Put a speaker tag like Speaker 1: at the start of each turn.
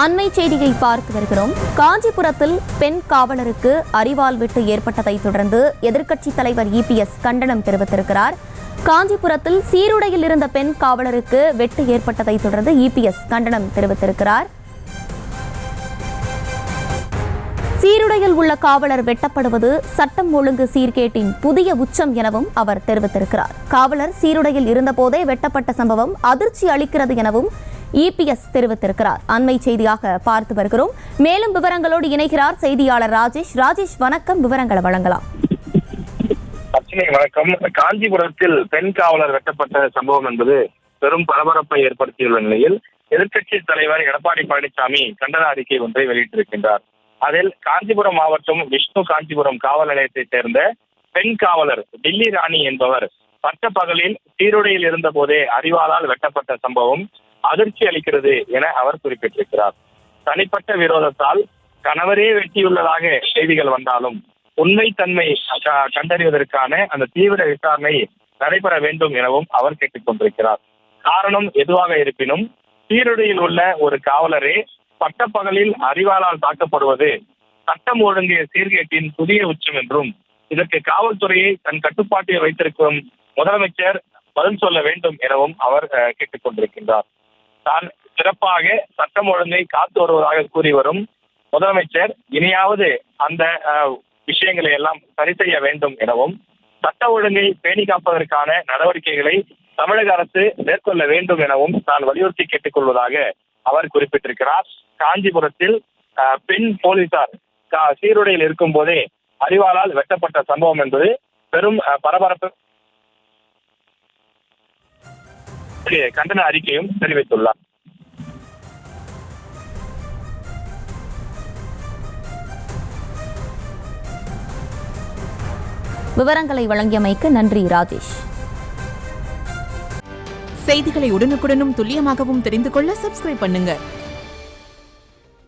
Speaker 1: அண்மை செய்தியை பார்த்து வருகிறோம். காஞ்சிபுரத்தில் பெண் காவலருக்கு அரிவாள் வெட்டு ஏற்பட்டதை தொடர்ந்து எதிர்க்கட்சித் தலைவர் இபிஎஸ் கண்டனம் தெரிவித்திருக்கிறார். காஞ்சிபுரத்தில் சீருடையில் இருந்த பெண் காவலருக்கு வெட்டு ஏற்பட்டதை தொடர்ந்து இபிஎஸ் கண்டனம் தெரிவித்திருக்கிறார். சீருடையில் உள்ள காவலர் வெட்டப்படுவது சட்டம் ஒழுங்கு சீர்கேட்டின் புதிய உச்சம் எனவும் அவர் தெரிவித்திருக்கிறார். காவலர் சீருடையில் இருந்தபோதே வெட்டப்பட்ட சம்பவம் அதிர்ச்சி அளிக்கிறது எனவும் இபிஎஸ் தெரிவித்திருக்கிறார். அண்மை செய்தியாக பார்த்து வருகிறோம். மேலும் விவரங்களோடு இணைகிறார் செய்தியாளர் ராஜேஷ். ராஜேஷ், வணக்கம். விவரங்களை வழங்கலாம்.
Speaker 2: வணக்கம். காஞ்சிபுரத்தில் பெண் காவலர் வெட்டப்பட்ட சம்பவம் என்பது பெரும் பரபரப்பை ஏற்படுத்தியுள்ள நிலையில் எதிர்க்கட்சி தலைவர் எடப்பாடி பழனிசாமி கண்டன அறிக்கை ஒன்றை வெளியிட்டிருக்கின்றார். அதில் காஞ்சிபுரம் மாவட்டம் விஷ்ணு காஞ்சிபுரம் காவல் நிலையத்தைச் சேர்ந்த பெண் காவலர் டில்லி ராணி என்பவர் பட்ட பகலில் சீருடையில் இருந்த போதே அரிவாளால் வெட்டப்பட்ட சம்பவம் அதிர்ச்சி அளிக்கிறது என அவர் குறிப்பிட்டிருக்கிறார். தனிப்பட்ட விரோதத்தால் கணவரே வெட்டியுள்ளதாக செய்திகள் வந்தாலும் உண்மைத்தன்மை கண்டறிவதற்கான அந்த தீவிர விசாரணை நடைபெற வேண்டும் எனவும் அவர் கேட்டுக் கொண்டிருக்கிறார். காரணம் எதுவாக இருப்பினும் சீருடையில் உள்ள ஒரு காவலரே பட்டப்பகலில் அரிவாளால் தாக்கப்படுவது சட்டம் ஒழுங்கு சீர்கேட்டின் புதிய உச்சம் என்றும் இதற்கு காவல்துறையை தன் கட்டுப்பாட்டில் வைத்திருக்கும் முதலமைச்சர் பதில் சொல்ல வேண்டும் எனவும் அவர் கேட்டுக் கொண்டிருக்கின்றார். தான் சிறப்பாக சட்டம் ஒழுங்கை காத்து வருவதாக கூறி வரும் முதலமைச்சர் இனியாவது அந்த விஷயங்களை எல்லாம் சரி செய்ய வேண்டும் எனவும் சட்ட ஒழுங்கை பேணி காப்பதற்கான நடவடிக்கைகளை தமிழக அரசு மேற்கொள்ள வேண்டும் எனவும் தான் வலியுறுத்தி கேட்டுக் கொள்வதாக அவர் குறிப்பிட்டிருக்கிறார். காஞ்சிபுரத்தில் பெண் போலீசார் சீருடையில் இருக்கும் போதே அரிவாளால் வெட்டப்பட்ட சம்பவம் என்பது பெரும் பரபரப்பு கண்டன அறிக்கையும் தெரிவித்துள்ளார்.
Speaker 1: விவரங்களை வழங்கியமைக்கு நன்றி ராஜேஷ்.
Speaker 3: செய்திகளை உடனுக்குடனும் துல்லியமாகவும் தெரிந்து கொள்ள சப்ஸ்கிரைப் பண்ணுங்க.